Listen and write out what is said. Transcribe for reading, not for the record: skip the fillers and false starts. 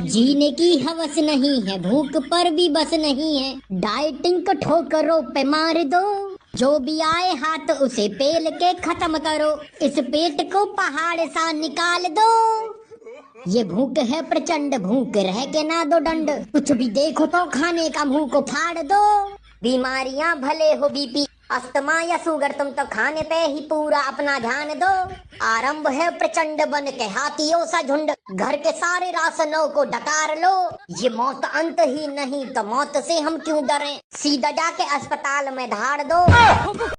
जीने की हवस नहीं है, भूख पर भी बस नहीं है, डाइटिंग को ठोकरों पे मार दो। जो भी आए हाथ उसे पेल के खत्म करो, इस पेट को पहाड़ सा निकाल दो। ये भूख है प्रचंड, भूख रह के ना दो दंड, कुछ भी देखो तो खाने का मुंह को फाड़ दो। बीमारियां भले हो बीपी, अस्थमा या शुगर, तुम तो खाने पे ही पूरा अपना ध्यान दो। आरंभ है प्रचंड बन के हाथियों सा झुंड, घर के सारे राशनों को डकार लो। ये मौत अंत ही नहीं तो मौत से हम क्यों डरें, सीधा जाके अस्पताल में धाड़ दो।